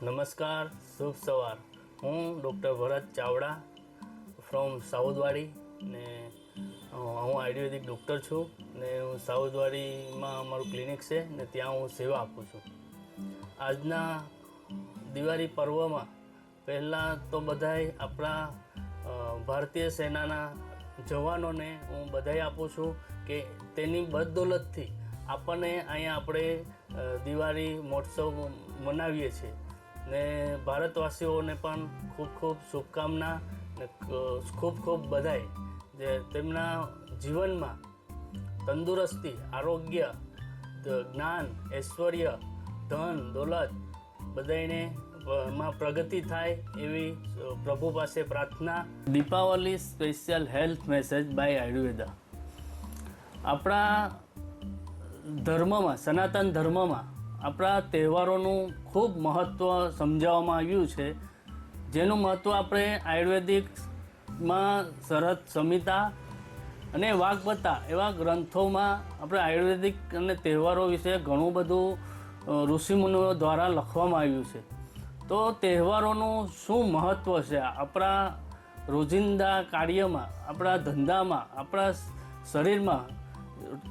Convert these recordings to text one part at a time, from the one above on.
નમસ્કાર, શુભ સવાર. હું doctor Bharat Chavda from Saudwadi ને હું આયુર્વેદિક ડૉક્ટર છું ને હું સાઉદવાડીમાં અમારું ક્લિનિક છે ને ત્યાં હું સેવા આપું છું. આજના દિવાળી પર્વમાં પહેલાં તો બધાય આપણા ભારતીય સેનાના જવાનોને હું બધાઈ આપું છું કે તેની બદદૌલતથી આપણને અહીંયા આપણે દિવાળી મહોત્સવ મનાવીએ છીએ ને ભારતવાસીઓને પણ ખૂબ ખૂબ શુભકામના ને ખૂબ ખૂબ બધાઈ જે તેમના જીવનમાં તંદુરસ્તી, આરોગ્ય, જ્ઞાન, ઐશ્વર્ય, ધન, દોલત બધાઈને માં પ્રગતિ થાય એવી પ્રભુ પાસે પ્રાર્થના. Deepavali special health message by Ayurveda. આપણા ધર્મમાં, સનાતન ધર્મમાં આપણા તહેવારોનું ખૂબ મહત્ત્વ સમજાવવામાં આવ્યું છે, જેનું મહત્ત્વ આપણે આયુર્વેદિકમાં શરત સંહિતા અને વાગ્ભટા એવા ગ્રંથોમાં આપણે આયુર્વેદિક અને તહેવારો વિશે ઘણું બધું ઋષિમુનિઓ દ્વારા લખવામાં આવ્યું છે. તો તહેવારોનું શું મહત્ત્વ છે આપણા રોજિંદા કાર્યમાં, આપણા ધંધામાં, આપણા શરીરમાં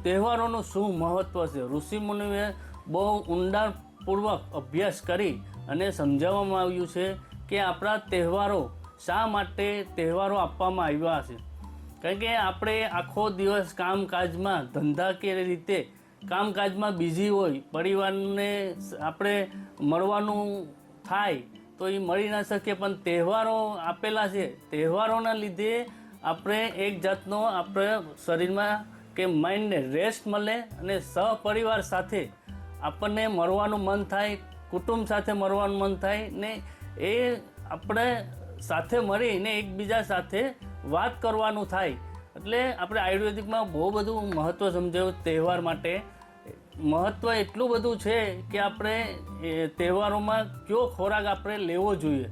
તહેવારોનું શું મહત્ત્વ છે, ઋષિમુનિઓએ બહુ ઊંડાણપૂર્વક અભ્યાસ કરી અને સમજાવવામાં આવ્યું છે કે આપણા તહેવારો શા માટે તહેવારો આપવામાં આવ્યા છે. કારણ કે આપણે આખો દિવસ કામકાજમાં, ધંધાકીય રીતે કામકાજમાં બિઝી હોય, પરિવારને આપણે મળવાનું થાય તો એ મળી ન શકે, પણ તહેવારો આપેલા છે. તહેવારોના લીધે આપણે એક જાતનો આપણે શરીરમાં કે માઇન્ડને રેસ્ટ મળે અને સહપરિવાર સાથે આપણને મળવાનું મન થાય, કુટુંબ સાથે મળવાનું મન થાય ને એ આપણે સાથે મળીને એકબીજા સાથે વાત કરવાનું થાય. એટલે આપણે આયુર્વેદિકમાં બહુ બધું મહત્ત્વ સમજાવ્યું તહેવાર માટે. મહત્ત્વ એટલું બધું છે કે આપણે તહેવારોમાં કયો ખોરાક આપણે લેવો જોઈએ,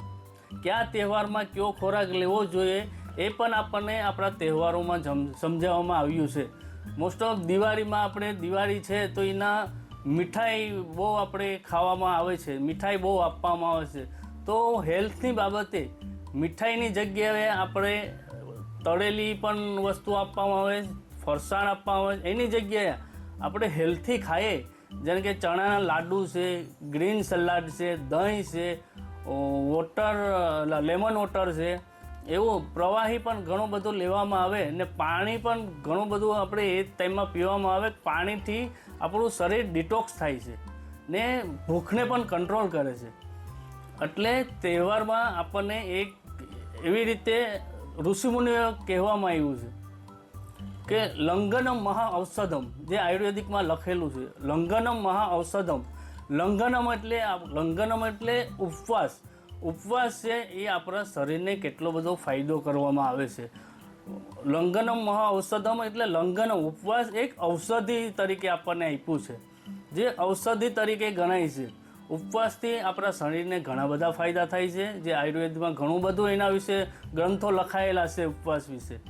કયા તહેવારમાં કયો ખોરાક લેવો જોઈએ એ પણ આપણને આપણા તહેવારોમાં સમજાવવામાં આવ્યું છે. મોસ્ટ ઓફ દિવાળીમાં આપણે દિવાળી છે તો એના મીઠાઈ બહુ આપણે ખાવામાં આવે છે, મીઠાઈ બહુ આપવામાં આવે છે. તો હેલ્થની બાબતે મીઠાઈની જગ્યાએ આપણે તળેલી પણ વસ્તુ આપવામાં આવે, ફરસાણ આપવામાં આવે, એની જગ્યાએ આપણે હેલ્થી ખાઈએ. જેમ કે ચણાના લાડુ છે, ગ્રીન સલાડ છે, દહીં છે, વોટર, લેમન વોટર છે, એવું પ્રવાહી પણ ઘણું બધું લેવામાં આવે ને પાણી પણ ઘણું બધું આપણે એ ટાઈમમાં પીવામાં આવે. પાણીથી આપણું શરીર ડિટોક્સ થાય છે ને ભૂખને પણ કંટ્રોલ કરે છે. એટલે તહેવારમાં આપણને એક એવી રીતે ઋષિમુનિઓ કહેવામાં આવ્યું છે કે લંઘનમ મહા ઔષધમ, જે આયુર્વેદિકમાં લખેલું છે, લંઘનમ મહા ઔષધમ. લંઘનમ એટલે ઉપવાસ. ઉપવાસ છે એ આપણા શરીરને કેટલો બધો ફાયદો કરવામાં આવે છે. લંઘનમ મહા ઔષધમ એટલે લંઘનમ, ઉપવાસ એક ઔષધિ તરીકે આપણને આપ્યું છે, જે ઔષધિ તરીકે ગણાય છે. ઉપવાસથી આપણા શરીરને ઘણા બધા ફાયદા થાય છે, જે આયુર્વેદમાં ઘણું બધું એના વિશે ગ્રંથો લખાયેલા છે ઉપવાસ વિશે.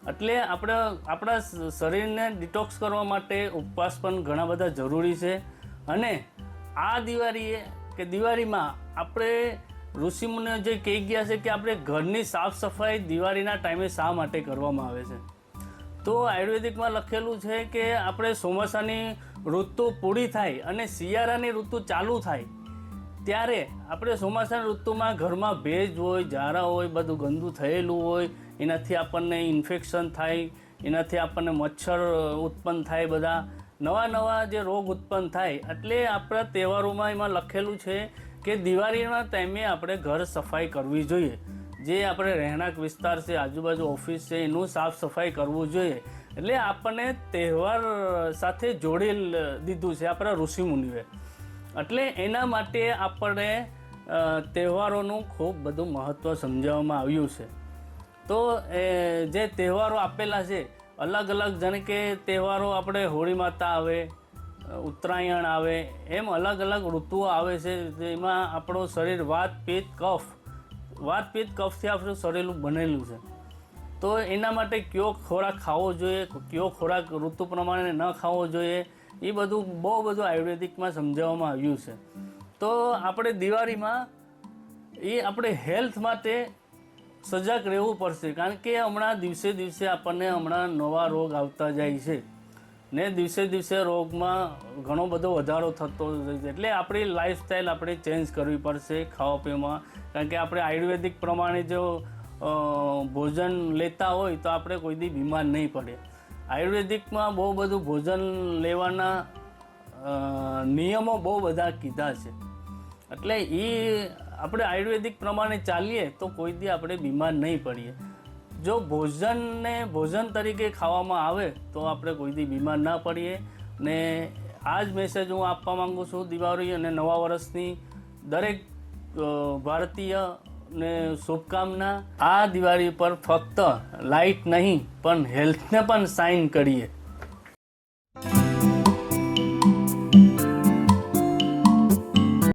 એટલે આપણે આપણા શરીરને ડિટોક્સ કરવા માટે ઉપવાસ પણ ઘણા બધા જરૂરી છે. અને આ દિવાળીમાં આપણે ઋષિમુનિઓ જે કહી ગયા છે કે આપણે ઘરની સાફ સફાઈ દિવાળીના ટાઈમે શા માટે કરવામાં આવે છે. તો આયુર્વેદિકમાં લખેલું છે કે આપણે ચોમાસાની ઋતુ પૂરી થાય અને શિયાળાની ઋતુ ચાલુ થાય ત્યારે આપણે ચોમાસાની ઋતુમાં ઘરમાં ભેજ હોય, ઝારા હોય, બધું ગંદુ થયેલું હોય, એનાથી આપણને ઇન્ફેક્શન થાય, એનાથી આપણને મચ્છર ઉત્પન્ન થાય, બધા નવા જે રોગ ઉત્પન્ન થાય. એટલે આપણા તહેવારોમાં એમાં લખેલું છે કે દિવાળીના ટાઈમે આપણે ઘર સફાઈ કરવી જોઈએ. જે આપણે રહેણાંક વિસ્તાર છે, આજુબાજુ ઓફિસ છે, એનું સાફ સફાઈ કરવું જોઈએ. એટલે આપણને તહેવાર સાથે જોડી દીધું છે આપણા ઋષિમુનિઓએ. એટલે એના માટે આપણે તહેવારોનું ખૂબ બધું મહત્ત્વ સમજાવવામાં આવ્યું છે. તો જે તહેવારો આપેલા છે અલગ અલગ, જાણે કે તહેવારો આપણે હોળી માતા આવે, ઉત્તરાયણ આવે, એમ અલગ અલગ ઋતુઓ આવે છે જેમાં આપણું શરીર વાત પિત્ત કફથી આપણું શરીર બનેલું છે. તો એના માટે કયો ખોરાક ખાવો જોઈએ, કયો ખોરાક ઋતુ પ્રમાણે ન ખાવો જોઈએ, એ બધું બહુ બધું આયુર્વેદિકમાં સમજાવવામાં આવ્યું છે. તો આપણે દિવાળીમાં એ આપણે હેલ્થ માટે સજાગ રહેવું પડશે, કારણ કે હમણાં દિવસે દિવસે આપણને હમણાં નવા રોગ આવતા જાય છે ને દિવસે દિવસે રોગમાં ઘણો બધો વધારો થતો જાય છે. એટલે આપણી લાઈફસ્ટાઈલ આપણે ચેન્જ કરવી પડશે ખાવા પીવામાં, કારણ કે આપણે આયુર્વેદિક પ્રમાણે જો ભોજન લેતા હોય તો આપણે કોઈ દી બીમાર નહીં પડે. આયુર્વેદિકમાં બહુ બધું ભોજન લેવાના નિયમો બહુ બધા કીધા છે, એટલે એ આપણે આયુર્વેદિક પ્રમાણે ચાલીએ તો કોઈ દી આપણે બીમાર નહીં પડીએ. જો ભોજનને ભોજન તરીકે ખાવામાં આવે તો આપણે કોઈ દી બીમાર ના પડીએ. ને આ જ મેસેજ હું આપવા માંગુ છું દિવાળી અને નવા વર્ષની દરેક ભારતીય ને શુભકામના. આ દિવાળી પર ફક્ત લાઇટ નહીં પણ હેલ્થને પણ સાઇન કરીએ.